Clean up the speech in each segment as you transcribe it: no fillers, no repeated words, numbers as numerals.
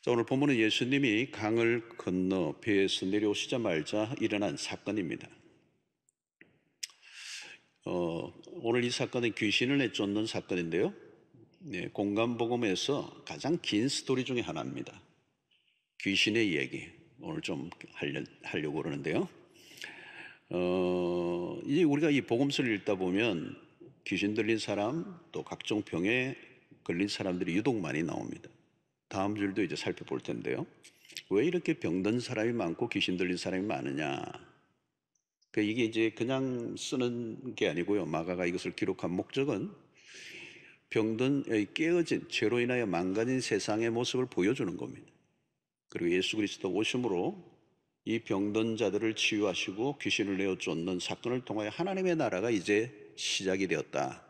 자, 오늘 본문은 예수님이 강을 건너 배에서 내려오시자마자 일어난 사건입니다. 오늘 이 사건은 귀신을 내쫓는 사건인데요. 공간복음에서 가장 긴 스토리 중에 하나입니다. 귀신의 이야기 오늘 좀 하려고 그러는데요. 이제 우리가 이 복음서를 읽다 보면 귀신 들린 사람 또 각종 병에 걸린 사람들이 유독 많이 나옵니다. 다음 줄도 이제 살펴볼 텐데요. 왜 이렇게 병든 사람이 많고 귀신 들린 사람이 많으냐? 이게 이제 그냥 쓰는 게 아니고요. 마가가 이것을 기록한 목적은 병든 깨어진 죄로 인하여 망가진 세상의 모습을 보여주는 겁니다. 그리고 예수 그리스도 오심으로 이 병든 자들을 치유하시고 귀신을 내어 쫓는 사건을 통하여 하나님의 나라가 이제 시작이 되었다.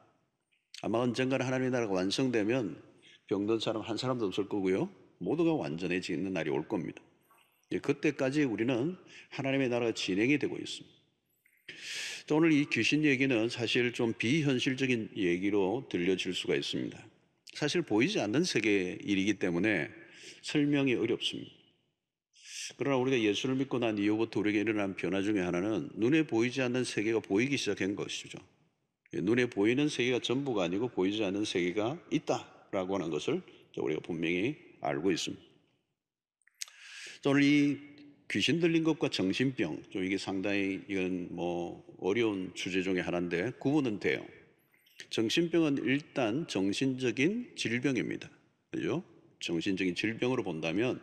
아마 언젠가는 하나님의 나라가 완성되면 병든 사람 한 사람도 없을 거고요. 모두가 완전해지는 날이 올 겁니다. 그때까지 우리는 하나님의 나라가 진행이 되고 있습니다. 또 오늘 이 귀신 얘기는 사실 좀 비현실적인 얘기로 들려질 수가 있습니다. 사실 보이지 않는 세계의 일이기 때문에 설명이 어렵습니다. 그러나 우리가 예수를 믿고 난 이후부터 우리에게 일어난 변화 중에 하나는 눈에 보이지 않는 세계가 보이기 시작한 것이죠. 눈에 보이는 세계가 전부가 아니고 보이지 않는 세계가 있다라고 하는 것을 우리가 분명히 알고 있습니다. 오늘 이 귀신 들린 것과 정신병, 좀 이게 상당히 이건 어려운 주제 중에 하나인데 구분은 돼요. 정신병은 일단 정신적인 질병입니다. 그죠? 정신적인 질병으로 본다면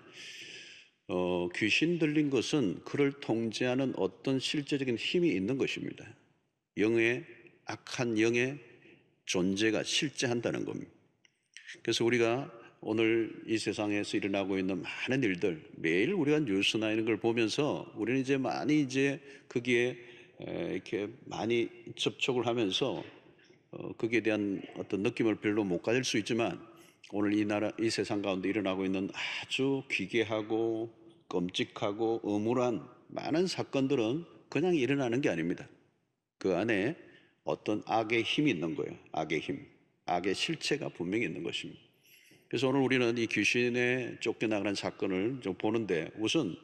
귀신 들린 것은 그를 통제하는 어떤 실제적인 힘이 있는 것입니다. 악한 영의 존재가 실제한다는 겁니다. 그래서 우리가 오늘 이 세상에서 일어나고 있는 많은 일들, 매일 우리가 뉴스나 이런 걸 보면서 우리는 이제 많이 거기에 이렇게 많이 접촉을 하면서 거기에 대한 어떤 느낌을 별로 못 가질 수 있지만 오늘 이 세상 가운데 일어나고 있는 아주 기괴하고 끔찍하고 음울한 많은 사건들은 그냥 일어나는 게 아닙니다. 그 안에 어떤 악의 힘이 있는 거예요. 악의 힘, 악의 실체가 분명히 있는 것입니다. 그래서 오늘 우리는 이 귀신에 쫓겨나가는 사건을 좀 보는데 우선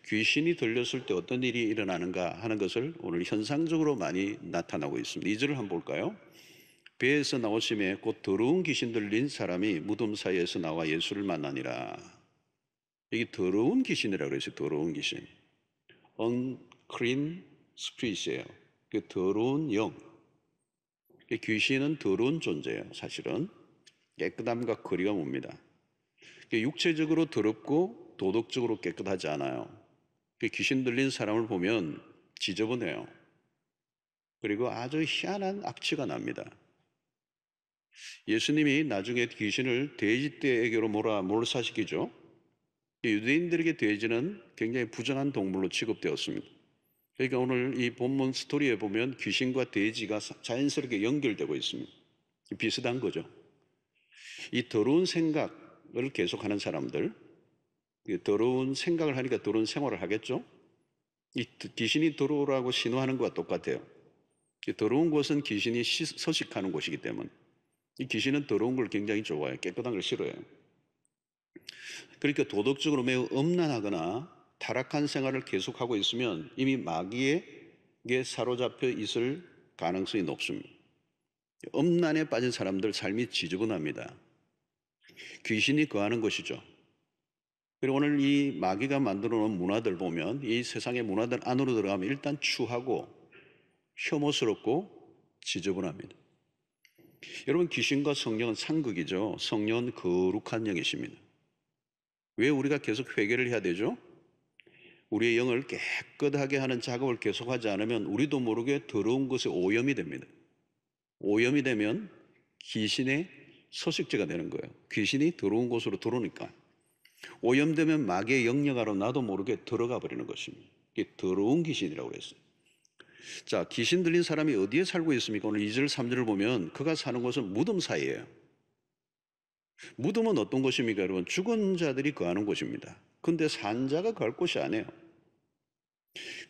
귀신이 들렸을 때 어떤 일이 일어나는가 하는 것을 오늘 현상적으로 많이 나타나고 있습니다. 2절을 한번 볼까요? 배에서 나오심에 곧 더러운 귀신 들린 사람이 무덤 사이에서 나와 예수를 만나니라. 이게 더러운 귀신이라고 그랬어요. 더러운 귀신. unclean spirit이에요. 그 더러운 영. 귀신은 더러운 존재예요. 사실은 깨끗함과 거리가 멉니다. 육체적으로 더럽고 도덕적으로 깨끗하지 않아요. 귀신 들린 사람을 보면 지저분해요. 그리고 아주 희한한 악취가 납니다. 예수님이 나중에 귀신을 돼지떼에게로 몰사시키죠. 유대인들에게 돼지는 굉장히 부정한 동물로 취급되었습니다. 그러니까 오늘 이 본문 스토리에 보면 귀신과 돼지가 자연스럽게 연결되고 있습니다. 비슷한 거죠. 이 더러운 생각을 계속하는 사람들, 더러운 생각을 하니까 더러운 생활을 하겠죠. 이 귀신이 들어오라고 신호하는 것과 똑같아요. 더러운 곳은 귀신이 서식하는 곳이기 때문에 이 귀신은 더러운 걸 굉장히 좋아해요. 깨끗한 걸 싫어해요. 그러니까 도덕적으로 매우 음란하거나 타락한 생활을 계속하고 있으면 이미 마귀에게 사로잡혀 있을 가능성이 높습니다. 음란에 빠진 사람들 삶이 지저분합니다. 귀신이 거하는 것이죠. 그리고 오늘 이 마귀가 만들어 놓은 문화들 보면 이 세상의 문화들 안으로 들어가면 일단 추하고 혐오스럽고 지저분합니다. 여러분, 귀신과 성령은 상극이죠. 성령은 거룩한 영이십니다. 왜 우리가 계속 회개를 해야 되죠? 우리의 영을 깨끗하게 하는 작업을 계속하지 않으면 우리도 모르게 더러운 것에 오염이 됩니다. 오염이 되면 귀신의 서식지가 되는 거예요. 귀신이 더러운 곳으로 들어오니까. 오염되면 마귀의 영역 아래 나도 모르게 들어가 버리는 것입니다. 이게 더러운 귀신이라고 그랬어요. 자, 귀신 들린 사람이 어디에 살고 있습니까? 오늘 2절, 3절을 보면 그가 사는 곳은 무덤 사이예요. 무덤은 어떤 곳입니까, 여러분? 죽은 자들이 거하는 곳입니다. 근데 산자가 거할 곳이 아니에요.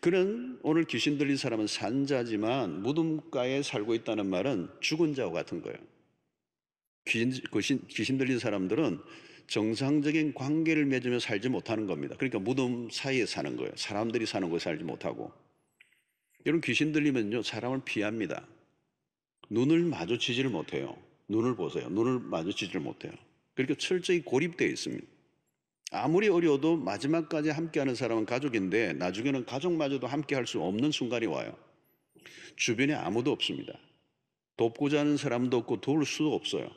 그는 오늘 귀신 들린 사람은 산자지만 무덤가에 살고 있다는 말은 죽은 자와 같은 거예요. 귀신 들린 사람들은 정상적인 관계를 맺으며 살지 못하는 겁니다. 그러니까 무덤 사이에 사는 거예요. 사람들이 사는 곳에 살지 못하고. 여러분, 귀신 들리면요, 사람을 피합니다. 눈을 마주치지를 못해요. 눈을 보세요. 눈을 마주치지를 못해요. 그러니까 철저히 고립되어 있습니다. 아무리 어려워도 마지막까지 함께하는 사람은 가족인데 나중에는 가족마저도 함께할 수 없는 순간이 와요. 주변에 아무도 없습니다. 돕고자 하는 사람도 없고 도울 수도 없어요.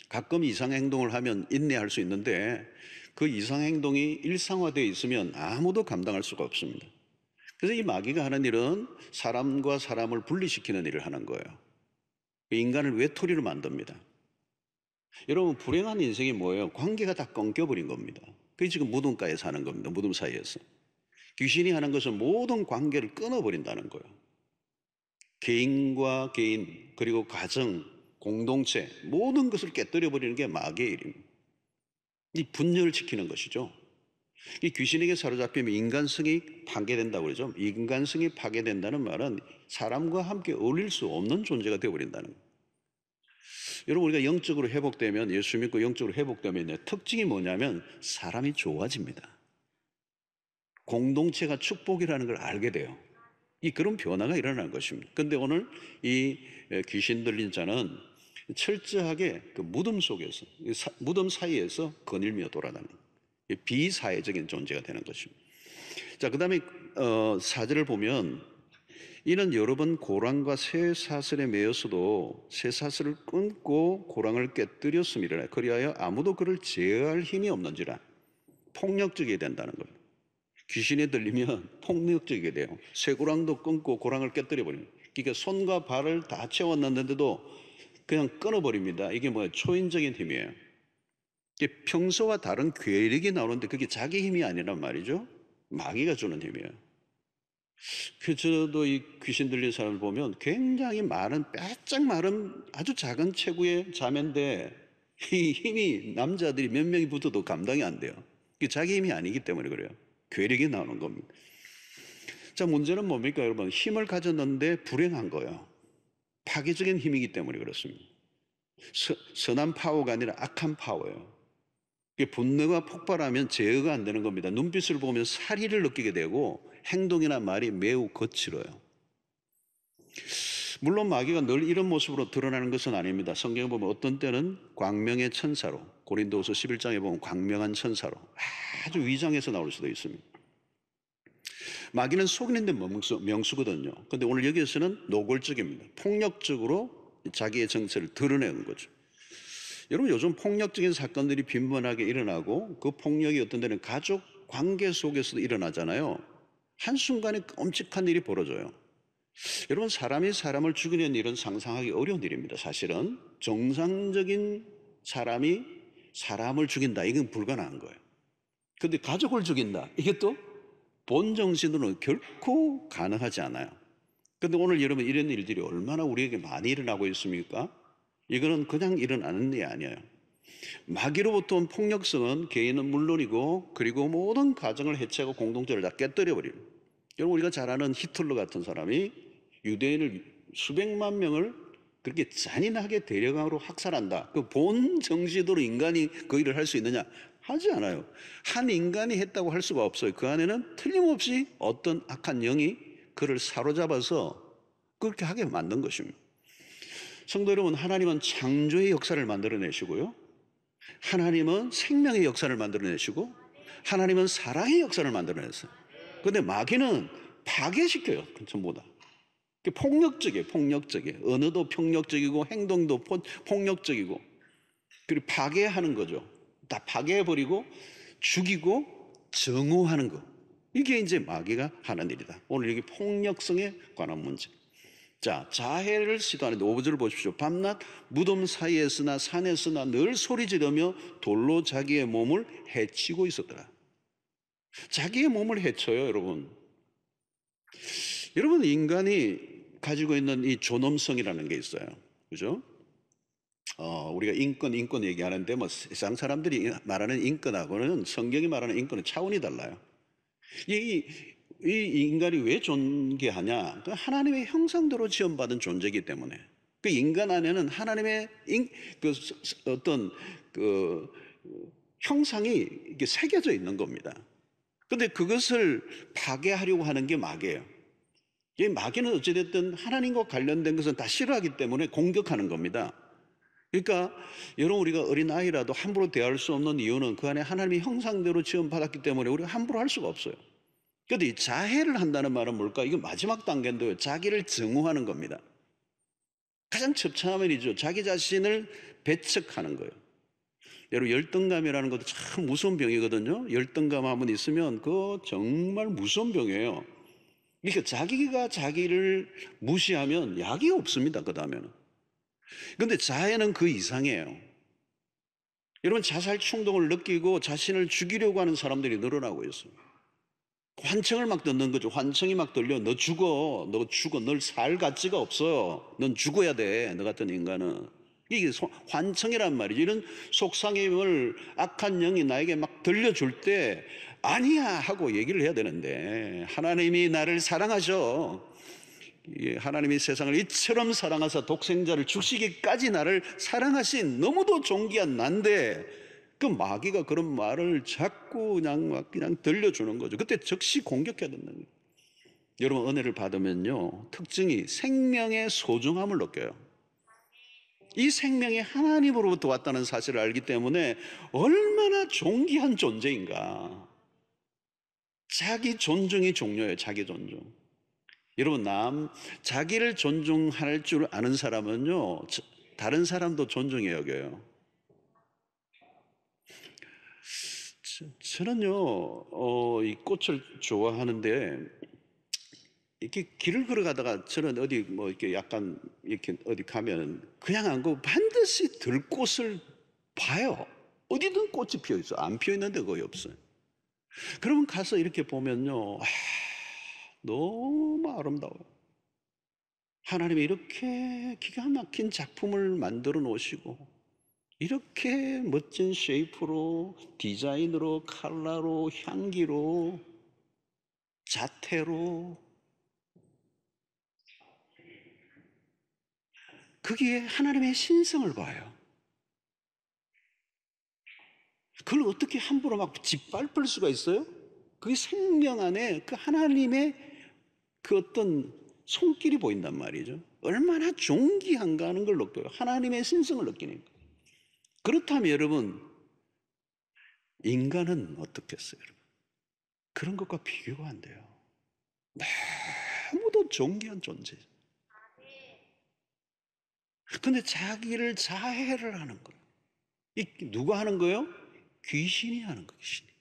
가끔 이상 행동을 하면 인내할 수 있는데 그 이상 행동이 일상화되어 있으면 아무도 감당할 수가 없습니다. 그래서 이 마귀가 하는 일은 사람과 사람을 분리시키는 일을 하는 거예요. 인간을 외톨이로 만듭니다. 여러분, 불행한 인생이 뭐예요? 관계가 다 끊겨버린 겁니다. 그게 지금 무덤가에 사는 겁니다. 무덤 사이에서. 귀신이 하는 것은 모든 관계를 끊어버린다는 거예요. 개인과 개인, 그리고 가정, 공동체, 모든 것을 깨뜨려버리는 게 마귀의 일입니다. 이 분열을 지키는 것이죠. 이 귀신에게 사로잡히면 인간성이 파괴된다고 그러죠. 인간성이 파괴된다는 말은 사람과 함께 어울릴 수 없는 존재가 되어버린다는 거예요. 여러분, 우리가 영적으로 회복되면, 예수 믿고 영적으로 회복되면 특징이 뭐냐면 사람이 좋아집니다. 공동체가 축복이라는 걸 알게 돼요. 그런 변화가 일어나는 것입니다. 그런데 오늘 이 귀신 들린 자는 철저하게 그 무덤 속에서, 무덤 사이에서 거닐며 돌아다니는 비사회적인 존재가 되는 것입니다. 자, 그 다음에 4절을 보면 이는 여러 번 고랑과 쇠사슬에 매였어도 쇠사슬을 끊고 고랑을 깨뜨렸음이라. 그리하여 아무도 그를 제어할 힘이 없는지라. 폭력적이게 된다는 겁니다. 귀신에 들리면 폭력적이게 돼요. 쇠고랑도 끊고 고랑을 깨뜨려 버립니다. 그러니까 손과 발을 다 채웠는데도 그냥 끊어버립니다. 이게 뭐예요? 초인적인 힘이에요. 이게 평소와 다른 괴력이 나오는데 그게 자기 힘이 아니란 말이죠. 마귀가 주는 힘이에요. 저도 이 귀신 들린 사람을 보면 굉장히 마른, 빼짝 마른 아주 작은 체구의 자매인데 이 힘이 남자들이 몇 명이 붙어도 감당이 안 돼요. 이게 자기 힘이 아니기 때문에 그래요. 괴력이 나오는 겁니다. 자, 문제는 뭡니까, 여러분? 힘을 가졌는데 불행한 거예요. 파괴적인 힘이기 때문에 그렇습니다. 선한 파워가 아니라 악한 파워예요. 분노가 폭발하면 제어가 안 되는 겁니다. 눈빛을 보면 살의를 느끼게 되고 행동이나 말이 매우 거칠어요. 물론 마귀가 늘 이런 모습으로 드러나는 것은 아닙니다. 성경에 보면 어떤 때는 광명의 천사로, 고린도후서 11장에 보면 광명한 천사로 아주 위장해서 나올 수도 있습니다. 마귀는 속이는 데 명수거든요. 그런데 오늘 여기에서는 노골적입니다. 폭력적으로 자기의 정체를 드러내는 거죠. 여러분, 요즘 폭력적인 사건들이 빈번하게 일어나고 그 폭력이 어떤 데는 가족 관계 속에서도 일어나잖아요. 한순간에 끔찍한 일이 벌어져요. 여러분, 사람이 사람을 죽이는 일은 상상하기 어려운 일입니다. 사실은 정상적인 사람이 사람을 죽인다, 이건 불가능한 거예요. 그런데 가족을 죽인다, 이게 또 본정신으로는 결코 가능하지 않아요. 그런데 오늘 여러분, 이런 일들이 얼마나 우리에게 많이 일어나고 있습니까? 이거는 그냥 일어나는 일이 아니에요. 마귀로부터 온 폭력성은 개인은 물론이고 그리고 모든 가정을 해체하고 공동체를 다 깨뜨려버려요. 여러분, 우리가 잘 아는 히틀러 같은 사람이 유대인을 수백만 명을 그렇게 잔인하게 대량으로 학살한다. 그 본 정신으로 인간이 그 일을 할 수 있느냐? 하지 않아요. 한 인간이 했다고 할 수가 없어요. 그 안에는 틀림없이 어떤 악한 영이 그를 사로잡아서 그렇게 하게 만든 것입니다. 성도 여러분, 하나님은 창조의 역사를 만들어내시고요, 하나님은 생명의 역사를 만들어내시고, 하나님은 사랑의 역사를 만들어냈어요. 그런데 마귀는 파괴시켜요. 전부 다. 폭력적이에요. 폭력적이에요. 언어도 폭력적이고 행동도 폭력적이고, 그리고 파괴하는 거죠. 다 파괴해버리고 죽이고 정오하는 거. 이게 이제 마귀가 하는 일이다. 오늘 여기 폭력성에 관한 문제. 자, 자해를 시도하는데 5절을 보십시오. 밤낮 무덤 사이에서나 산에서나 늘 소리 지르며 돌로 자기의 몸을 해치고 있었더라. 자기의 몸을 해쳐요, 여러분. 여러분, 인간이 가지고 있는 이 존엄성이라는 게 있어요. 그죠? 우리가 인권 얘기하는데 뭐 세상 사람들이 말하는 인권하고는 성경이 말하는 인권은 차원이 달라요. 이 인간이 왜 존귀하냐? 하나님의 형상대로 지음받은 존재이기 때문에. 그 인간 안에는 하나님의 어떤 형상이 이게 새겨져 있는 겁니다. 근데 그것을 파괴하려고 하는 게 마귀예요. 이 마귀는 어찌됐든 하나님과 관련된 것은 다 싫어하기 때문에 공격하는 겁니다. 그러니까 여러분, 우리가 어린아이라도 함부로 대할 수 없는 이유는 그 안에 하나님의 형상대로 지음받았기 때문에 우리가 함부로 할 수가 없어요. 그런데 이 자해를 한다는 말은 뭘까? 이거 마지막 단계인데요. 자기를 증오하는 겁니다. 가장 처참한 일이죠. 자기 자신을 배척하는 거예요. 여러분, 열등감이라는 것도 참 무서운 병이거든요. 열등감 한번 있으면 그거 정말 무서운 병이에요. 그러니까 자기가 자기를 무시하면 약이 없습니다. 그 다음에는. 그런데 자해는 그 이상이에요. 여러분, 자살 충동을 느끼고 자신을 죽이려고 하는 사람들이 늘어나고 있어요. 환청을 막 듣는 거죠. 환청이 막 들려. 너 죽어. 너 죽어. 널 살 가치가 없어. 넌 죽어야 돼. 너 같은 인간은. 이게 환청이란 말이죠. 이런 속상임을 악한 영이 나에게 막 들려줄 때 아니야 하고 얘기를 해야 되는데, 하나님이 나를 사랑하셔. 하나님이 세상을 이처럼 사랑하사 독생자를 주시기까지 나를 사랑하신 너무도 존귀한 난데, 그 마귀가 그런 말을 자꾸 그냥 들려주는 거죠. 그때 즉시 공격해야 된다는 거예요. 여러분, 은혜를 받으면요, 특징이 생명의 소중함을 느껴요. 이 생명이 하나님으로부터 왔다는 사실을 알기 때문에 얼마나 존귀한 존재인가. 자기 존중이 중요해요. 자기 존중. 여러분, 자기를 존중할 줄 아는 사람은요, 다른 사람도 존중해 여겨요. 저는요, 이 꽃을 좋아하는데, 이렇게 길을 걸어가다가 저는 어디 이렇게 약간 이렇게 어디 가면 그냥 안 가고 반드시 들꽃을 봐요. 어디든 꽃이 피어 있어. 안 피어 있는 데 거의 없어요. 그러면 가서 이렇게 보면요, 너무 아름다워요. 하나님이 이렇게 기가 막힌 작품을 만들어 놓으시고, 이렇게 멋진 쉐이프로, 디자인으로, 컬러로, 향기로, 자태로, 거기에 하나님의 신성을 봐요. 그걸 어떻게 함부로 막 짓밟을 수가 있어요? 그게 생명 안에 그 하나님의 그 어떤 손길이 보인단 말이죠. 얼마나 존귀한가 하는 걸 느껴요. 하나님의 신성을 느끼니까. 그렇다면 여러분, 인간은 어떻겠어요, 여러분? 그런 것과 비교가 안 돼요. 너무도 존귀한 존재죠. 근데 자기를 자해를 하는 거예요. 누가 하는 거예요? 귀신이 하는 거예요, 귀신이.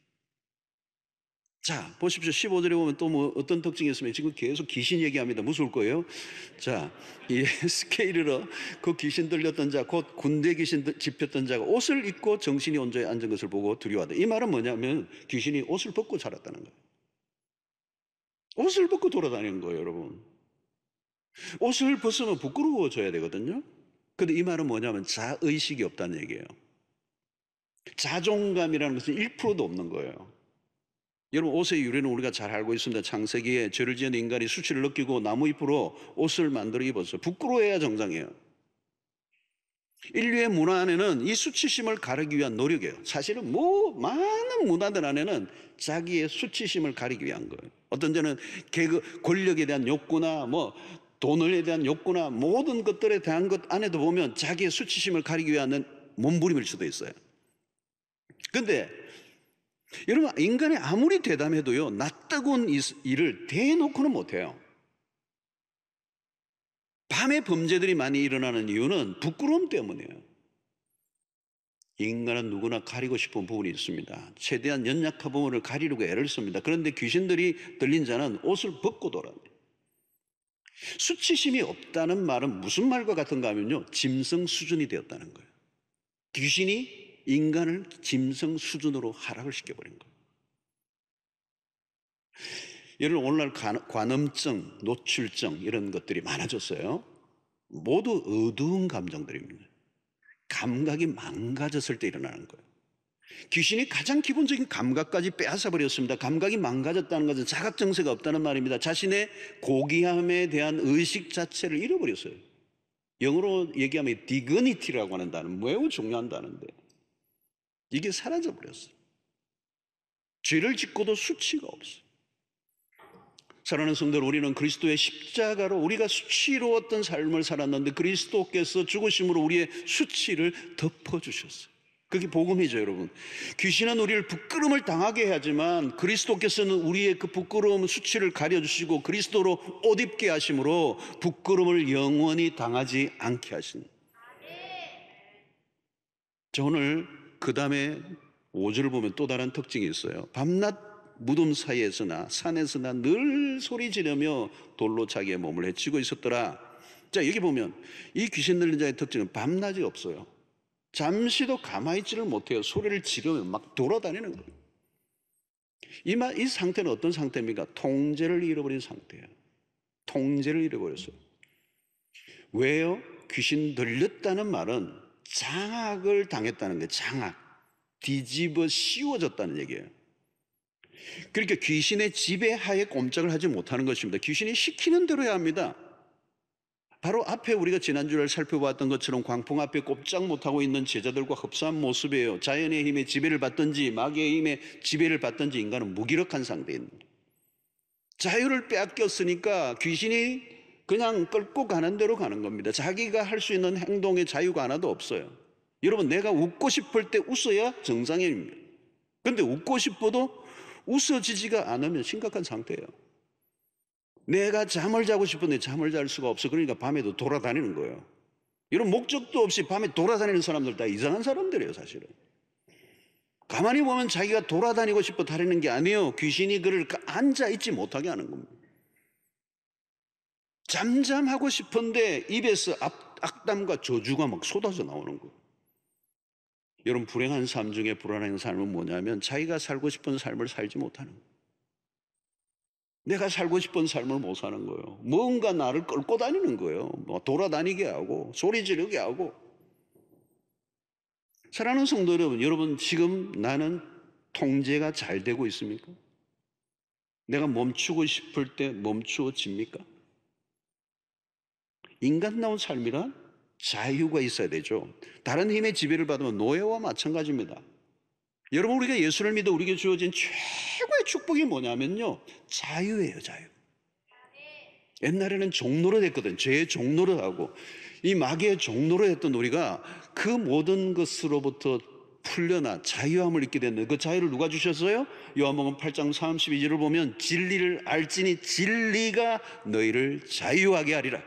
자, 보십시오. 15절에 보면 또 어떤 특징이 있으면 지금 계속 귀신 얘기합니다. 무서울 거예요. 자, 이 스케일러, 그 귀신 들렸던 자, 곧 군대 귀신 집혔던 자가 옷을 입고 정신이 온전히 앉은 것을 보고 두려워하다. 이 말은 뭐냐면 귀신이 옷을 벗고 살았다는 거예요. 옷을 벗고 돌아다니는 거예요, 여러분. 옷을 벗으면 부끄러워져야 되거든요. 근데 이 말은 뭐냐면 자의식이 없다는 얘기예요. 자존감이라는 것은 1%도 없는 거예요. 여러분, 옷의 유래는 우리가 잘 알고 있습니다. 창세기에 죄를 지은 인간이 수치를 느끼고 나무잎으로 옷을 만들어 입었어요. 부끄러워해야 정상이에요. 인류의 문화 안에는 이 수치심을 가리기 위한 노력이에요. 사실은 많은 문화들 안에는 자기의 수치심을 가리기 위한 거예요. 어떤 데는 권력에 대한 욕구나 돈에 대한 욕구나 모든 것들에 대한 것 안에도 보면 자기의 수치심을 가리기 위한 몸부림일 수도 있어요. 근데 여러분, 인간이 아무리 대담해도요, 낯뜨거운 일을 대놓고는 못해요. 밤에 범죄들이 많이 일어나는 이유는 부끄러움 때문이에요. 인간은 누구나 가리고 싶은 부분이 있습니다. 최대한 연약한 부분을 가리려고 애를 씁니다. 그런데 귀신들이 들린 자는 옷을 벗고 돌아다녀요. 수치심이 없다는 말은 무슨 말과 같은가 하면요, 짐승 수준이 되었다는 거예요. 귀신이 인간을 짐승 수준으로 하락을 시켜버린 거예요. 여러분, 오늘날 관음증, 노출증 이런 것들이 많아졌어요. 모두 어두운 감정들입니다. 감각이 망가졌을 때 일어나는 거예요. 귀신이 가장 기본적인 감각까지 빼앗아 버렸습니다. 감각이 망가졌다는 것은 자각정세가 없다는 말입니다. 자신의 고귀함에 대한 의식 자체를 잃어버렸어요. 영어로 얘기하면 dignity라고 하는 단어, 매우 중요한 단어인데, 이게 사라져 버렸어요. 죄를 짓고도 수치가 없어요. 사랑하는 성도들, 우리는 그리스도의 십자가로 우리가 수치로웠던 삶을 살았는데 그리스도께서 죽으심으로 우리의 수치를 덮어주셨어요. 그게 복음이죠, 여러분. 귀신은 우리를 부끄러움을 당하게 하지만 그리스도께서는 우리의 그 부끄러움, 수치를 가려주시고 그리스도로 옷 입게 하심으로 부끄러움을 영원히 당하지 않게 하신. 자, 오늘 그 다음에 5절을 보면 또 다른 특징이 있어요. 밤낮 무덤 사이에서나 산에서나 늘 소리 지르며 돌로 자기의 몸을 해치고 있었더라. 자, 여기 보면 이 귀신 들린 자의 특징은 밤낮이 없어요. 잠시도 가만히 있지를 못해요. 소리를 지르며 막 돌아다니는 거예요. 이 상태는 어떤 상태입니까? 통제를 잃어버린 상태예요. 통제를 잃어버렸어요. 왜요? 귀신 들렸다는 말은 장악을 당했다는 거예요. 장악. 뒤집어 씌워졌다는 얘기예요. 그러니까 귀신의 지배하에 꼼짝을 하지 못하는 것입니다. 귀신이 시키는 대로 해야 합니다. 바로 앞에 우리가 지난주에 살펴봤던 것처럼 광풍 앞에 꼼짝 못하고 있는 제자들과 흡사한 모습이에요. 자연의 힘에 지배를 받든지 마귀의 힘에 지배를 받든지 인간은 무기력한 상태입니다. 자유를 빼앗겼으니까 귀신이 그냥 끌고 가는 대로 가는 겁니다. 자기가 할 수 있는 행동의 자유가 하나도 없어요. 여러분, 내가 웃고 싶을 때 웃어야 정상입니다. 그런데 웃고 싶어도 웃어지지가 않으면 심각한 상태예요. 내가 잠을 자고 싶은데 잠을 잘 수가 없어. 그러니까 밤에도 돌아다니는 거예요. 이런 목적도 없이 밤에 돌아다니는 사람들 다 이상한 사람들이에요, 사실은. 가만히 보면 자기가 돌아다니고 싶어 다니는 게 아니에요. 귀신이 그를 앉아있지 못하게 하는 겁니다. 잠잠하고 싶은데 입에서 악담과 저주가 막 쏟아져 나오는 거예요. 여러분, 불행한 삶 중에 불안한 삶은 뭐냐면 자기가 살고 싶은 삶을 살지 못하는 거예요. 내가 살고 싶은 삶을 못 사는 거예요. 뭔가 나를 끌고 다니는 거예요. 뭐 돌아다니게 하고 소리 지르게 하고. 사랑하는 성도 여러분, 지금 나는 통제가 잘 되고 있습니까? 내가 멈추고 싶을 때 멈추어집니까? 인간다운 삶이란 자유가 있어야 되죠. 다른 힘의 지배를 받으면 노예와 마찬가지입니다. 여러분, 우리가 예수를 믿어 우리에게 주어진 최고의 축복이 뭐냐면요, 자유예요. 자유. 옛날에는 종노릇 했거든. 죄의 종노릇하고 이 마귀의 종노릇 했던 우리가 그 모든 것으로부터 풀려나 자유함을 잊게 됐는데 그 자유를 누가 주셨어요? 요한복음 8장 32절을 보면 진리를 알지니 진리가 너희를 자유하게 하리라.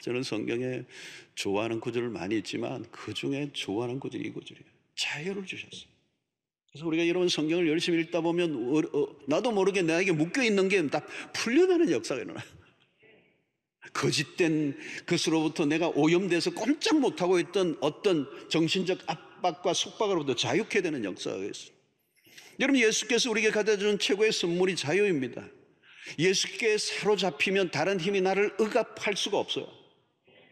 저는 성경에 좋아하는 구절을 많이 있지만 그 중에 좋아하는 구절이 이 구절이에요. 자유를 주셨어요. 그래서 우리가 여러분 성경을 열심히 읽다 보면 나도 모르게 나에게 묶여있는 게 다 풀려나는 역사가 일어나요. 거짓된 것으로부터 내가 오염돼서 꼼짝 못하고 있던 어떤 정신적 압박과 속박으로부터 자유케 되는 역사가 있어요. 여러분, 예수께서 우리에게 가져준 최고의 선물이 자유입니다. 예수께 사로잡히면 다른 힘이 나를 억압할 수가 없어요.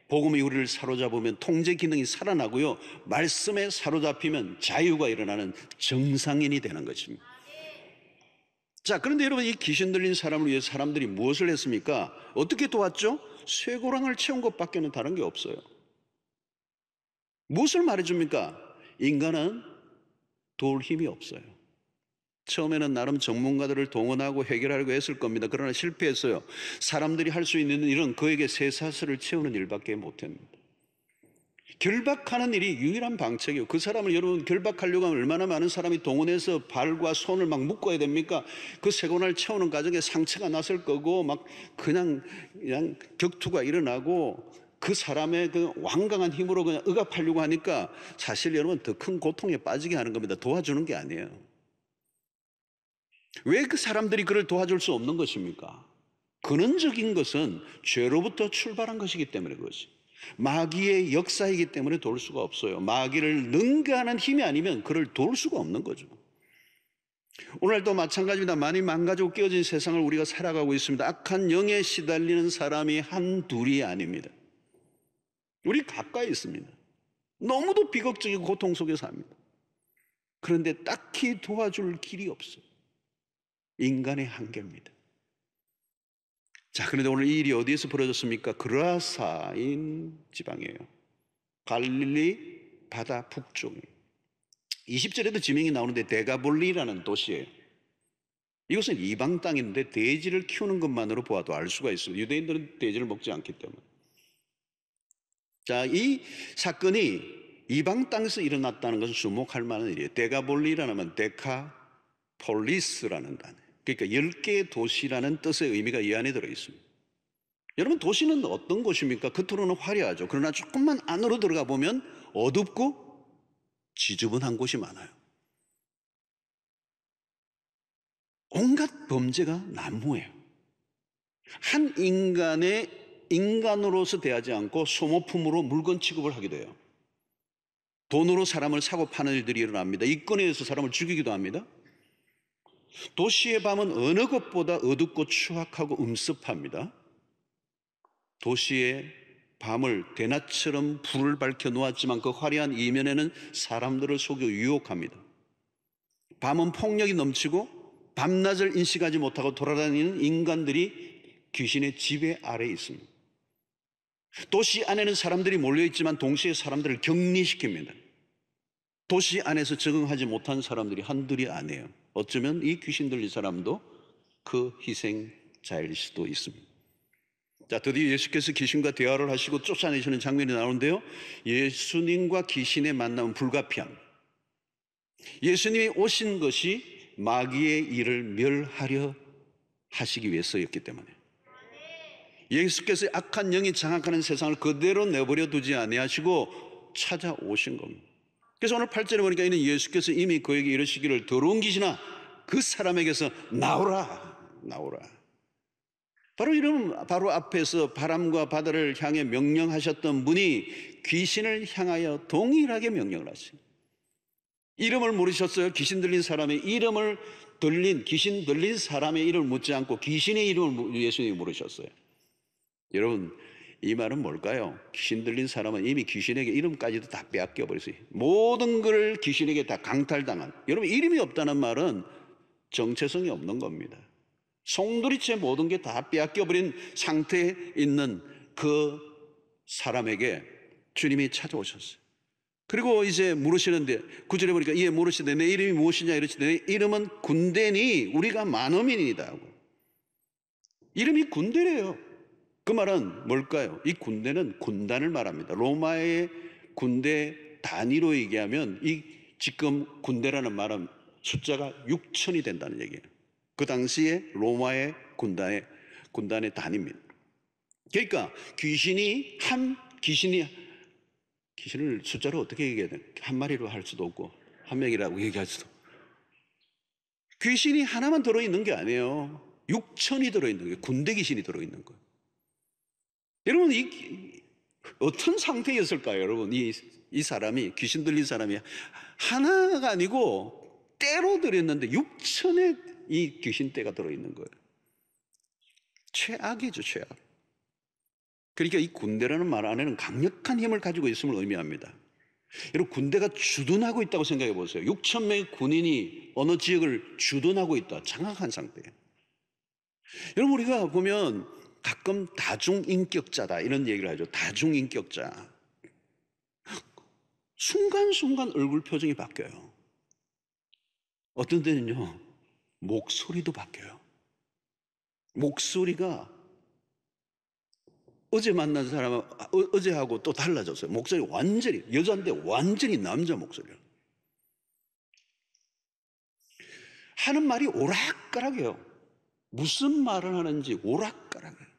복음이 우리를 사로잡으면 통제 기능이 살아나고요, 말씀에 사로잡히면 자유가 일어나는 정상인이 되는 것입니다. 자, 그런데 여러분, 이 귀신 들린 사람을 위해 사람들이 무엇을 했습니까? 어떻게 도왔죠? 쇠고랑을 채운 것밖에는 다른 게 없어요. 무엇을 말해줍니까? 인간은 도울 힘이 없어요. 처음에는 나름 전문가들을 동원하고 해결하려고 했을 겁니다. 그러나 실패했어요. 사람들이 할 수 있는 일은 그에게 쇠사슬을 채우는 일밖에 못합니다. 결박하는 일이 유일한 방책이에요. 그 사람을 여러분 결박하려고 하면 얼마나 많은 사람이 동원해서 발과 손을 막 묶어야 됩니까? 그 쇠고랑을 채우는 과정에 상처가 났을 거고 막 그냥 격투가 일어나고 그 사람의 그 완강한 힘으로 그냥 억압하려고 하니까 사실 여러분 더 큰 고통에 빠지게 하는 겁니다. 도와주는 게 아니에요. 왜 그 사람들이 그를 도와줄 수 없는 것입니까? 근원적인 것은 죄로부터 출발한 것이기 때문에 그것이 마귀의 역사이기 때문에 도울 수가 없어요. 마귀를 능가하는 힘이 아니면 그를 도울 수가 없는 거죠. 오늘도 마찬가지입니다. 많이 망가지고 깨어진 세상을 우리가 살아가고 있습니다. 악한 영에 시달리는 사람이 한둘이 아닙니다. 우리 가까이 있습니다. 너무도 비극적이고 고통 속에 삽니다. 그런데 딱히 도와줄 길이 없어요. 인간의 한계입니다. 자, 그런데 오늘 이 일이 어디에서 벌어졌습니까? 그라사인 지방이에요. 갈릴리 바다 북쪽 20절에도 지명이 나오는데 데가볼리라는 도시예요. 이것은 이방 땅인데 돼지를 키우는 것만으로 보아도 알 수가 있습니다. 유대인들은 돼지를 먹지 않기 때문에. 자, 이 사건이 이방 땅에서 일어났다는 것은 주목할 만한 일이에요. 데가볼리라는 건 데카폴리스라는 단어. 그러니까 10개의 도시라는 뜻의 의미가 이 안에 들어 있습니다. 여러분, 도시는 어떤 곳입니까? 겉으로는 화려하죠. 그러나 조금만 안으로 들어가 보면 어둡고 지저분한 곳이 많아요. 온갖 범죄가 난무해요. 한 인간의 인간으로서 대하지 않고 소모품으로 물건 취급을 하게 돼요. 돈으로 사람을 사고 파는 일들이 일어납니다. 이권에 의해서 사람을 죽이기도 합니다. 도시의 밤은 어느 것보다 어둡고 추악하고 음습합니다. 도시의 밤을 대낮처럼 불을 밝혀 놓았지만 그 화려한 이면에는 사람들을 속여 유혹합니다. 밤은 폭력이 넘치고 밤낮을 인식하지 못하고 돌아다니는 인간들이 귀신의 지배 아래에 있습니다. 도시 안에는 사람들이 몰려있지만 동시에 사람들을 격리시킵니다. 도시 안에서 적응하지 못한 사람들이 한둘이 아니에요. 어쩌면 이 귀신 들린 사람도 그 희생자일 수도 있습니다. 자, 드디어 예수께서 귀신과 대화를 하시고 쫓아내시는 장면이 나오는데요, 예수님과 귀신의 만남은 불가피합니다. 예수님이 오신 것이 마귀의 일을 멸하려 하시기 위해서였기 때문에, 예수께서 악한 영이 장악하는 세상을 그대로 내버려 두지 아니하시고 찾아오신 겁니다. 그래서 오늘 8절에 보니까 이는 예수께서 이미 그에게 이르시기를 더러운 귀신아 그 사람에게서 나오라. 바로 앞에서 바람과 바다를 향해 명령하셨던 분이 귀신을 향하여 동일하게 명령을 하십니다. 이름을 물으셨어요. 귀신 들린 사람의 이름을 귀신 들린 사람의 이름을 묻지 않고 귀신의 이름을 예수님이 물으셨어요. 여러분, 이 말은 뭘까요? 귀신 들린 사람은 이미 귀신에게 이름까지도 다 빼앗겨 버렸어요. 모든 걸 귀신에게 다 강탈당한. 여러분, 이름이 없다는 말은 정체성이 없는 겁니다. 송두리째 모든 게 다 빼앗겨 버린 상태에 있는 그 사람에게 주님이 찾아오셨어요. 그리고 이제 물으시는데 9절에 보니까 이에 물으시되 내 이름이 무엇이냐 이러시되 내 이름은 군대니 우리가 만어민이다 하고. 이름이 군대래요. 그 말은 뭘까요? 이 군대는 군단을 말합니다. 로마의 군대 단위로 얘기하면 이 지금 군대라는 말은 숫자가 6천이 된다는 얘기예요. 그 당시에 로마의 군단의 단위입니다. 그러니까 귀신을 숫자로 어떻게 얘기해야 되나? 한 마리로 할 수도 없고 한 명이라고 얘기할 수도. 귀신이 하나만 들어있는 게 아니에요. 6천이 들어있는 거예요. 군대 귀신이 들어있는 거예요. 여러분, 어떤 상태였을까요? 여러분, 이 사람이, 귀신 들린 사람이 하나가 아니고 떼로 들였는데 6천의 이 귀신떼가 들어있는 거예요. 최악이죠, 최악. 그러니까 이 군대라는 말 안에는 강력한 힘을 가지고 있음을 의미합니다. 여러분, 군대가 주둔하고 있다고 생각해 보세요. 6천 명의 군인이 어느 지역을 주둔하고 있다. 장악한 상태예요. 여러분, 우리가 보면 가끔 다중인격자다 이런 얘기를 하죠. 다중인격자. 순간순간 얼굴 표정이 바뀌어요. 어떤 때는요, 목소리도 바뀌어요. 목소리가 어제 만난 사람은 어제하고 또 달라졌어요. 목소리 완전히, 여자인데 완전히 남자 목소리예요. 하는 말이 오락가락해요. 무슨 말을 하는지 오락가락해요.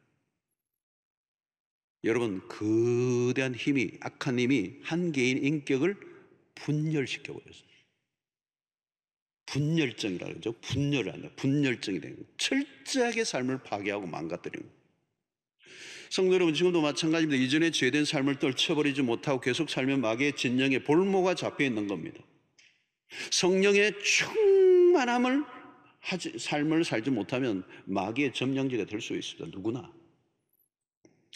여러분, 거대한 힘이, 악한 힘이 한 개인 인격을 분열시켜버렸어요. 분열증이라고 그러죠. 분열이 아니라 분열증이 되는 거예요. 철저하게 삶을 파괴하고 망가뜨리는 거예요. 성도 여러분, 지금도 마찬가지입니다. 이전에 죄된 삶을 떨쳐버리지 못하고 계속 살면 마귀의 진영에 볼모가 잡혀 있는 겁니다. 성령의 충만함을 삶을 살지 못하면 마귀의 점령지가 될 수 있습니다. 누구나.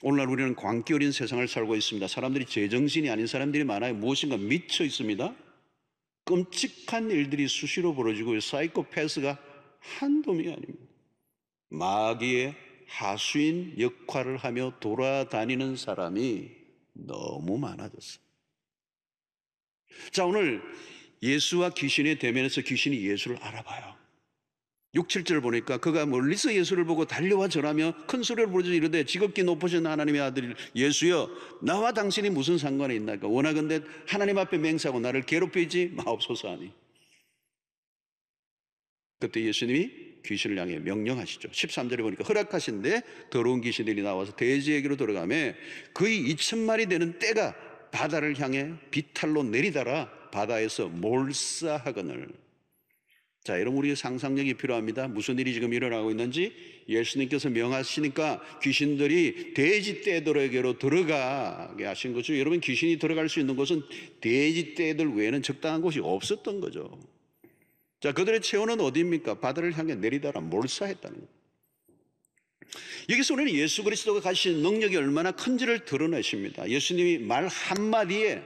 오늘날 우리는 광기 어린 세상을 살고 있습니다. 사람들이 제정신이 아닌 사람들이 많아요. 무엇인가 미쳐 있습니다. 끔찍한 일들이 수시로 벌어지고 사이코패스가 한두 명이 아닙니다. 마귀의 하수인 역할을 하며 돌아다니는 사람이 너무 많아졌어요. 자, 오늘 예수와 귀신의 대면에서 귀신이 예수를 알아봐요. 6, 7절 보니까 그가 멀리서 예수를 보고 달려와 절하며 큰 소리를 부르짖어 이르되 지극히 높으신 하나님의 아들 예수여, 나와 당신이 무슨 상관이 있나이까? 원하건대 하나님 앞에 맹세하고 나를 괴롭히지 마옵소서 하니. 그때 예수님이 귀신을 향해 명령하시죠. 13절에 보니까 허락하신데 더러운 귀신들이 나와서 돼지에게로 들어가매 거의 2,000마리 되는 떼가 바다를 향해 비탈로 내리다라 바다에서 몰사하거늘. 자, 여러분, 우리의 상상력이 필요합니다. 무슨 일이 지금 일어나고 있는지 예수님께서 명하시니까 귀신들이 돼지 떼들에게로 들어가게 하신 거죠. 여러분, 귀신이 들어갈 수 있는 곳은 돼지 떼들 외에는 적당한 곳이 없었던 거죠. 자, 그들의 체온은 어디입니까? 바다를 향해 내리다라 몰사했다는 거예요. 여기서 우리는 예수 그리스도가 가신 능력이 얼마나 큰지를 드러내십니다. 예수님이 말 한마디에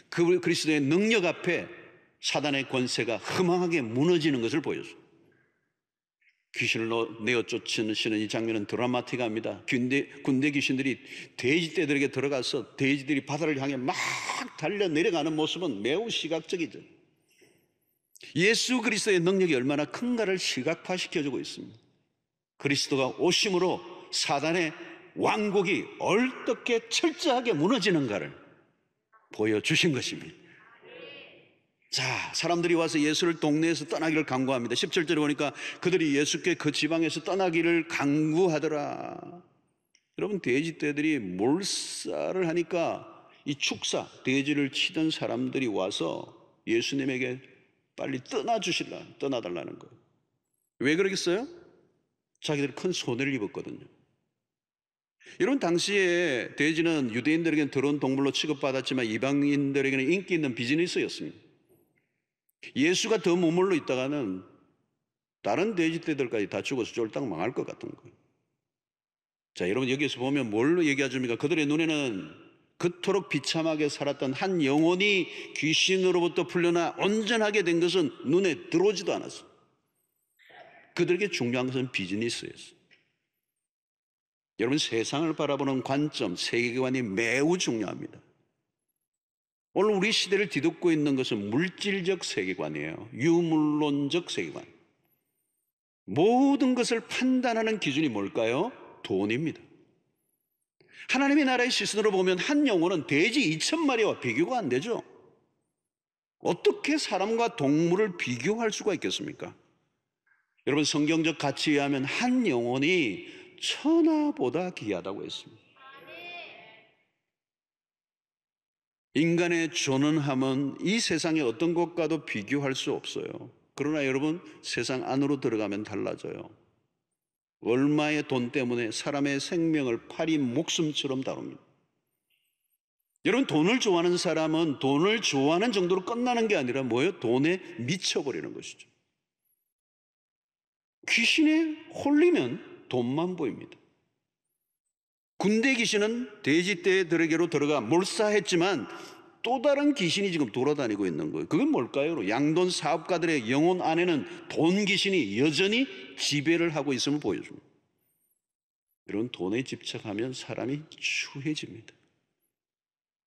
그 그리스도의 능력 앞에 사단의 권세가 허망하게 무너지는 것을 보여줘요. 귀신을 내어 쫓으시는 이 장면은 드라마틱합니다. 군대 귀신들이 돼지떼들에게 들어가서 돼지들이 바다를 향해 막 달려 내려가는 모습은 매우 시각적이죠. 예수 그리스도의 능력이 얼마나 큰가를 시각화시켜주고 있습니다. 그리스도가 오심으로 사단의 왕국이 어떻게 철저하게 무너지는가를 보여주신 것입니다. 자, 사람들이 와서 예수를 동네에서 떠나기를 간구합니다. 17절에 보니까 그들이 예수께 그 지방에서 떠나기를 간구하더라. 여러분, 돼지떼들이 몰살을 하니까 이 축사, 돼지를 치던 사람들이 와서 예수님에게 빨리 떠나달라는 거예요. 왜 그러겠어요? 자기들이 큰 손해를 입었거든요. 여러분, 당시에 돼지는 유대인들에게는 더러운 동물로 취급받았지만 이방인들에게는 인기 있는 비즈니스였습니다. 예수가 더 머물러 있다가는 다른 돼지떼들까지 다 죽어서 쫄딱 망할 것 같은 거예요. 자, 여러분, 여기에서 보면 뭘로 얘기하십니까? 그들의 눈에는 그토록 비참하게 살았던 한 영혼이 귀신으로부터 풀려나 온전하게 된 것은 눈에 들어오지도 않았어요. 그들에게 중요한 것은 비즈니스였어요. 여러분, 세상을 바라보는 관점, 세계관이 매우 중요합니다. 오늘 우리 시대를 뒤덮고 있는 것은 물질적 세계관이에요. 유물론적 세계관. 모든 것을 판단하는 기준이 뭘까요? 돈입니다. 하나님의 나라의 시선으로 보면 한 영혼은 돼지 2,000마리와 비교가 안 되죠. 어떻게 사람과 동물을 비교할 수가 있겠습니까? 여러분, 성경적 가치에 의하면 한 영혼이 천하보다 귀하다고 했습니다. 인간의 존엄함은 이 세상의 어떤 것과도 비교할 수 없어요. 그러나 여러분, 세상 안으로 들어가면 달라져요. 얼마의 돈 때문에 사람의 생명을 파리 목숨처럼 다룹니다. 여러분, 돈을 좋아하는 사람은 돈을 좋아하는 정도로 끝나는 게 아니라 뭐예요? 돈에 미쳐버리는 것이죠. 귀신에 홀리면 돈만 보입니다. 군대 귀신은 돼지떼들에게로 들어가 몰사했지만 또 다른 귀신이 지금 돌아다니고 있는 거예요. 그건 뭘까요? 양돈 사업가들의 영혼 안에는 돈 귀신이 여전히 지배를 하고 있음을 보여줍니다. 이런 돈에 집착하면 사람이 추해집니다.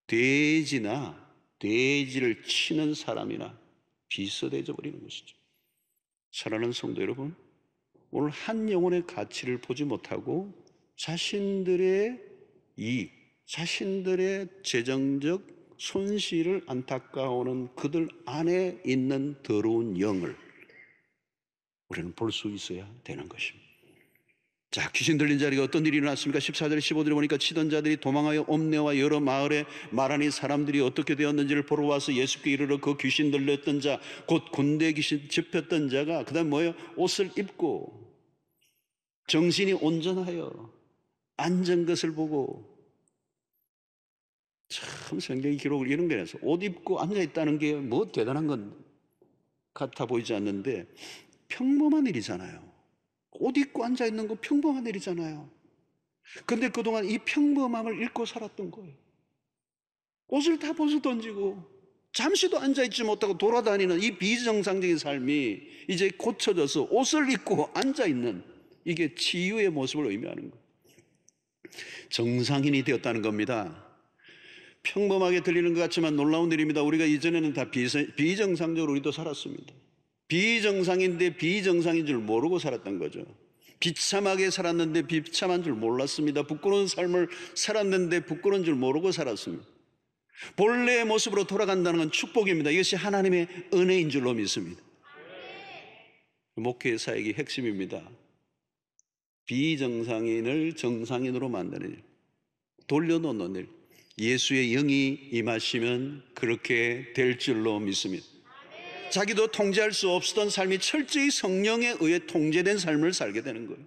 돼지나 돼지를 치는 사람이나 비슷해져 버리는 것이죠. 사랑하는 성도 여러분, 오늘 한 영혼의 가치를 보지 못하고 자신들의 이익, 자신들의 재정적 손실을 안타까워하는 그들 안에 있는 더러운 영을 우리는 볼 수 있어야 되는 것입니다. 자, 귀신 들린 자리가 어떤 일이 일어났습니까? 14절 15절에 보니까 치던 자들이 도망하여 옴내와 여러 마을에 말하니 사람들이 어떻게 되었는지를 보러 와서 예수께 이르러 그 귀신 들렸던 자, 곧 군대 귀신 잡혔던 자가 그 다음 뭐예요? 옷을 입고 정신이 온전하여 앉은 것을 보고, 참 성경의 기록을 이런 게 해서 옷 입고 앉아있다는 게 뭐 대단한 건 같아 보이지 않는데 평범한 일이잖아요. 옷 입고 앉아있는 거 평범한 일이잖아요. 근데 그동안 이 평범함을 잃고 살았던 거예요. 옷을 다 벗어 던지고 잠시도 앉아있지 못하고 돌아다니는 이 비정상적인 삶이 이제 고쳐져서 옷을 입고 앉아있는, 이게 치유의 모습을 의미하는 거예요. 정상인이 되었다는 겁니다. 평범하게 들리는 것 같지만 놀라운 일입니다. 우리가 이전에는 다 비정상적으로 우리도 살았습니다. 비정상인데 비정상인 줄 모르고 살았던 거죠. 비참하게 살았는데 비참한 줄 몰랐습니다. 부끄러운 삶을 살았는데 부끄러운 줄 모르고 살았습니다. 본래의 모습으로 돌아간다는 건 축복입니다. 이것이 하나님의 은혜인 줄로 믿습니다. 목회 사역이 핵심입니다. 비정상인을 정상인으로 만드는 일, 돌려놓는 일. 예수의 영이 임하시면 그렇게 될 줄로 믿습니다. 자기도 통제할 수 없었던 삶이 철저히 성령에 의해 통제된 삶을 살게 되는 거예요.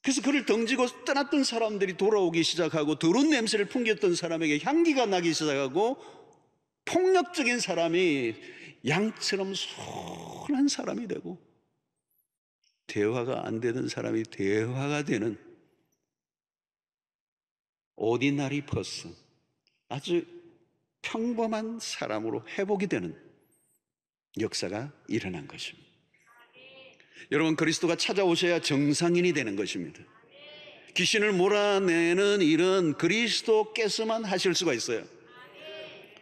그래서 그를 던지고 떠났던 사람들이 돌아오기 시작하고 더러운 냄새를 풍겼던 사람에게 향기가 나기 시작하고 폭력적인 사람이 양처럼 순한 사람이 되고 대화가 안 되던 사람이 대화가 되는 오디나리 퍼슨, 아주 평범한 사람으로 회복이 되는 역사가 일어난 것입니다. 여러분, 그리스도가 찾아오셔야 정상인이 되는 것입니다. 귀신을 몰아내는 일은 그리스도께서만 하실 수가 있어요.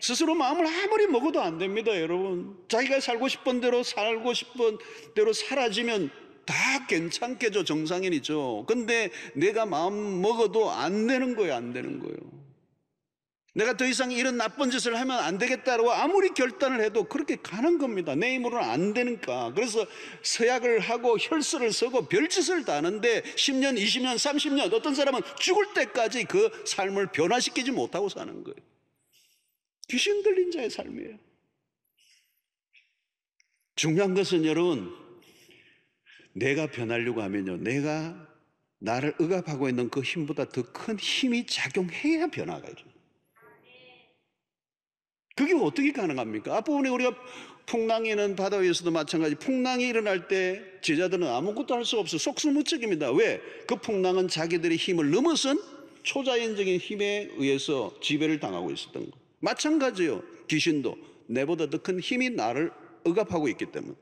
스스로 마음을 아무리 먹어도 안 됩니다. 여러분, 자기가 살고 싶은 대로 살고 싶은 대로 사라지면 다 괜찮겠죠. 정상인이죠. 근데 내가 마음 먹어도 안 되는 거예요. 안 되는 거예요. 내가 더 이상 이런 나쁜 짓을 하면 안 되겠다고 아무리 결단을 해도 그렇게 가는 겁니다. 내 힘으로는 안 되니까. 그래서 서약을 하고 혈서를 서고 별짓을 다 하는데 10년, 20년, 30년, 어떤 사람은 죽을 때까지 그 삶을 변화시키지 못하고 사는 거예요. 귀신 들린 자의 삶이에요. 중요한 것은 여러분, 내가 변하려고 하면요, 내가 나를 억압하고 있는 그 힘보다 더 큰 힘이 작용해야 변화가 일어나요. 그게 어떻게 가능합니까? 앞부분에 우리가 풍랑이는 바다 위에서도 마찬가지. 풍랑이 일어날 때 제자들은 아무것도 할 수 없어 속수무책입니다. 왜? 그 풍랑은 자기들의 힘을 넘어선 초자연적인 힘에 의해서 지배를 당하고 있었던 거. 마찬가지예요. 귀신도 내보다 더 큰 힘이 나를 억압하고 있기 때문에.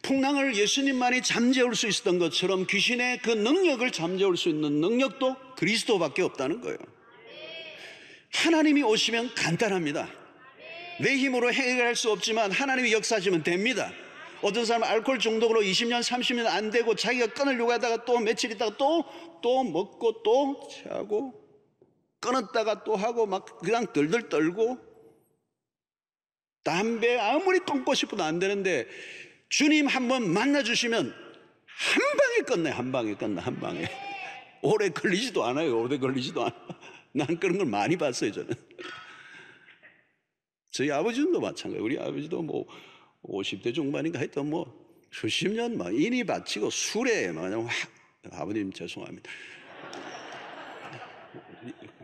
풍랑을 예수님만이 잠재울 수 있었던 것처럼 귀신의 그 능력을 잠재울 수 있는 능력도 그리스도밖에 없다는 거예요. 하나님이 오시면 간단합니다. 내 힘으로 해결할 수 없지만 하나님이 역사하시면 됩니다. 어떤 사람은 알코올 중독으로 20년, 30년 안 되고 자기가 끊으려고 하다가 또 며칠 있다가 또 먹고 또 하고 끊었다가 또 하고 막 그냥 덜덜 떨고 담배 아무리 끊고 싶어도 안 되는데 주님 한번 만나주시면 한 방에 끝내. 한 방에 끝나. 한 방에. 오래 걸리지도 않아요. 오래 걸리지도 않아. 난 그런 걸 많이 봤어요. 저는. 저희 아버지도 마찬가지예요. 우리 아버지도 뭐 50대 중반인가 하여튼 뭐 수십 년 막 인이 바치고 술에 막 아버님 죄송합니다.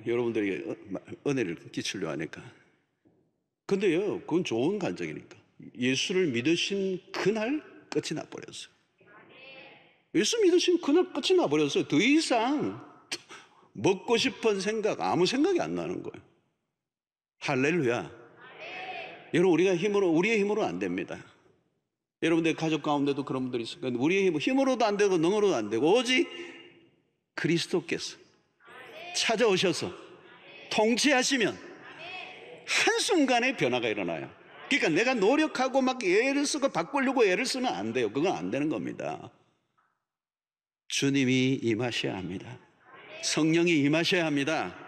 여러분들에게 은혜를 끼치려 하니까. 근데요, 그건 좋은 간증이니까. 예수를 믿으신 그날 끝이 나버렸어요. 예수 믿으신 그날 끝이 나버렸어요. 더 이상 먹고 싶은 생각, 아무 생각이 안 나는 거예요. 할렐루야. 여러분, 우리의 힘으로 안 됩니다. 여러분들 가족 가운데도 그런 분들이 있을 거예요. 우리의 힘으로도 안 되고 능으로도 안 되고 오직 그리스도께서 찾아오셔서 통치하시면 한순간에 변화가 일어나요. 그러니까 내가 노력하고 막 애를 쓰고 바꾸려고 애를 쓰면 안 돼요. 그건 안 되는 겁니다. 주님이 임하셔야 합니다. 성령이 임하셔야 합니다.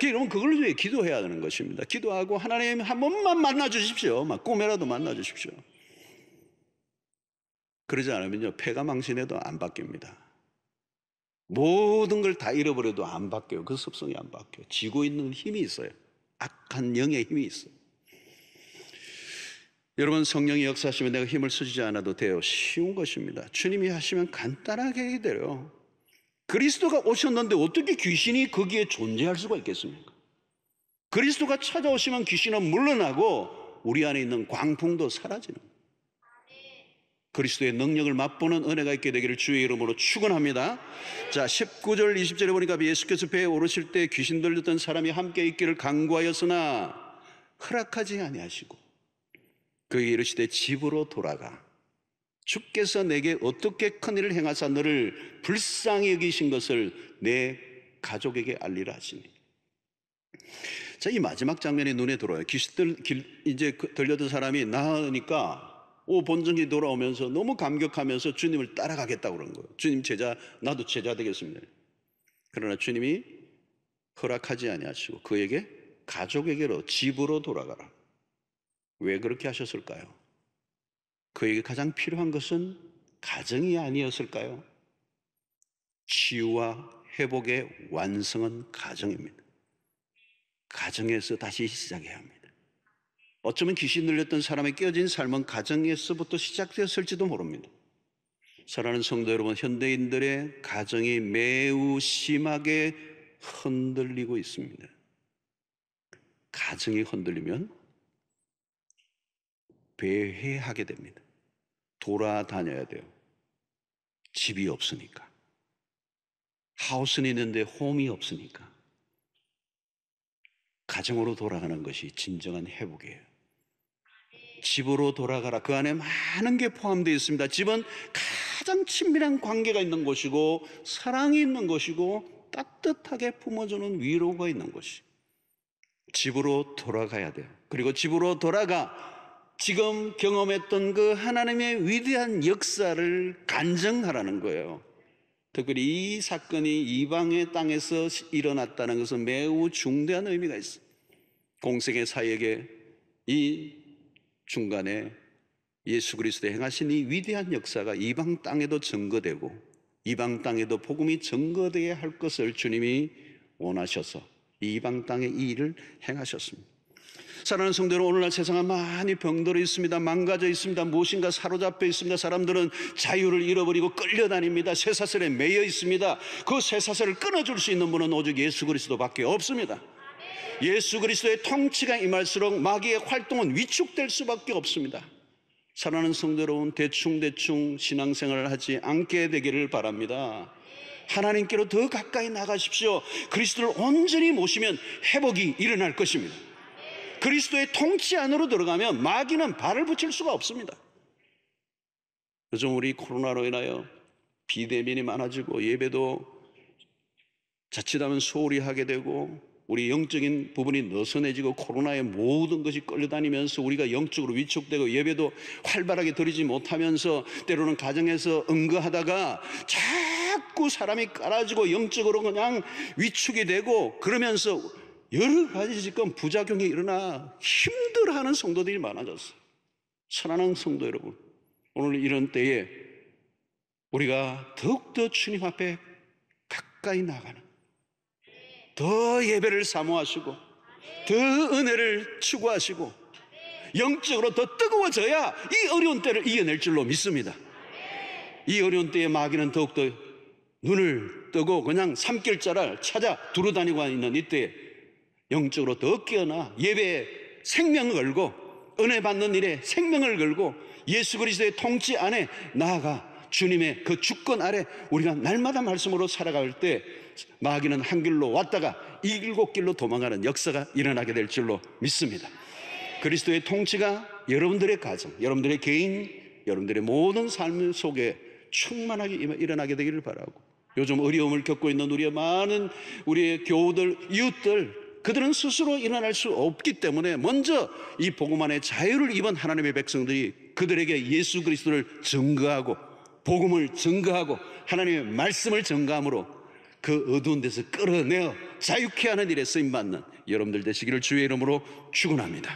여러분, 그걸 위해 기도해야 하는 것입니다. 기도하고 하나님 한 번만 만나 주십시오. 막 꿈에라도 만나 주십시오. 그러지 않으면요, 폐가 망신해도 안 바뀝니다. 모든 걸 다 잃어버려도 안 바뀌어요. 그 습성이 안 바뀌어요. 지고 있는 힘이 있어요. 악한 영의 힘이 있어요. 여러분, 성령이 역사하시면 내가 힘을 쓰지 않아도 돼요. 쉬운 것입니다. 주님이 하시면 간단하게 하게 돼요. 그리스도가 오셨는데 어떻게 귀신이 거기에 존재할 수가 있겠습니까? 그리스도가 찾아오시면 귀신은 물러나고 우리 안에 있는 광풍도 사라지는 거예요. 그리스도의 능력을 맛보는 은혜가 있게 되기를 주의 이름으로 축원합니다. 자, 19절 20절에 보니까 예수께서 배에 오르실 때 귀신 들렸던 사람이 함께 있기를 간구하였으나 허락하지 아니하시고 그에게 이르시되 집으로 돌아가 주께서 내게 어떻게 큰 일을 행하사 너를 불쌍히 여기신 것을 내 가족에게 알리라 하시니. 자, 이 마지막 장면이 눈에 들어와요. 이제 들려던 사람이 나으니까 본전이 돌아오면서 너무 감격하면서 주님을 따라가겠다고 그런 거예요. 주님 제자, 나도 제자 되겠습니다. 그러나 주님이 허락하지 아니하시고 그에게 가족에게로 집으로 돌아가라. 왜 그렇게 하셨을까요? 그에게 가장 필요한 것은 가정이 아니었을까요? 치유와 회복의 완성은 가정입니다. 가정에서 다시 시작해야 합니다. 어쩌면 귀신 들렸던 사람의 깨어진 삶은 가정에서부터 시작되었을지도 모릅니다. 사랑하는 성도 여러분, 현대인들의 가정이 매우 심하게 흔들리고 있습니다. 가정이 흔들리면 배회하게 됩니다. 돌아다녀야 돼요. 집이 없으니까. 하우스는 있는데 홈이 없으니까. 가정으로 돌아가는 것이 진정한 회복이에요. 집으로 돌아가라. 그 안에 많은 게 포함되어 있습니다. 집은 가장 친밀한 관계가 있는 곳이고 사랑이 있는 곳이고 따뜻하게 품어주는 위로가 있는 곳이. 집으로 돌아가야 돼요. 그리고 집으로 돌아가 지금 경험했던 그 하나님의 위대한 역사를 간증하라는 거예요. 특별히 이 사건이 이방의 땅에서 일어났다는 것은 매우 중대한 의미가 있어요. 공생의 사역에 이 중간에 예수 그리스도의 행하신 이 위대한 역사가 이방 땅에도 증거되고 이방 땅에도 복음이 증거되어야 할 것을 주님이 원하셔서 이방 땅에 이 일을 행하셨습니다. 사랑하는 성도 여러분, 오늘날 세상은 많이 병들어 있습니다. 망가져 있습니다. 무엇인가 사로잡혀 있습니다. 사람들은 자유를 잃어버리고 끌려다닙니다. 쇠사슬에 매여 있습니다. 그 쇠사슬을 끊어줄 수 있는 분은 오직 예수 그리스도밖에 없습니다. 예수 그리스도의 통치가 임할수록 마귀의 활동은 위축될 수밖에 없습니다. 사랑하는 성도 여러분, 대충 신앙생활을 하지 않게 되기를 바랍니다. 하나님께로 더 가까이 나가십시오. 그리스도를 온전히 모시면 회복이 일어날 것입니다. 그리스도의 통치 안으로 들어가면 마귀는 발을 붙일 수가 없습니다. 요즘 우리 코로나로 인하여 비대면이 많아지고 예배도 자칫하면 소홀히 하게 되고 우리 영적인 부분이 느슨해지고 코로나에 모든 것이 끌려다니면서 우리가 영적으로 위축되고 예배도 활발하게 드리지 못하면서 때로는 가정에서 응거하다가 자꾸 사람이 깔아지고 영적으로 그냥 위축이 되고 그러면서 여러 가지 지금 부작용이 일어나 힘들어하는 성도들이 많아졌어요. 사랑하는 성도 여러분, 오늘 이런 때에 우리가 더욱더 주님 앞에 가까이 나가는 더 예배를 사모하시고 더 은혜를 추구하시고 영적으로 더 뜨거워져야 이 어려운 때를 이겨낼 줄로 믿습니다. 이 어려운 때에 마귀는 더욱더 눈을 뜨고 그냥 삼킬자를 찾아 두루다니고 있는 이때에 영적으로 더 깨어나 예배에 생명을 걸고 은혜 받는 일에 생명을 걸고 예수 그리스도의 통치 안에 나아가 주님의 그 주권 아래 우리가 날마다 말씀으로 살아갈 때 마귀는 한 길로 왔다가 일곱 길로 도망가는 역사가 일어나게 될 줄로 믿습니다. 그리스도의 통치가 여러분들의 가정, 여러분들의 개인, 여러분들의 모든 삶 속에 충만하게 일어나게 되기를 바라고, 요즘 어려움을 겪고 있는 우리의 많은 우리의 교우들, 이웃들, 그들은 스스로 일어날 수 없기 때문에 먼저 이 복음 안에 자유를 입은 하나님의 백성들이 그들에게 예수 그리스도를 증거하고 복음을 증거하고 하나님의 말씀을 증거함으로 그 어두운 데서 끌어내어 자유케 하는 일에 쓰임받는 여러분들 되시기를 주의 이름으로 축원합니다.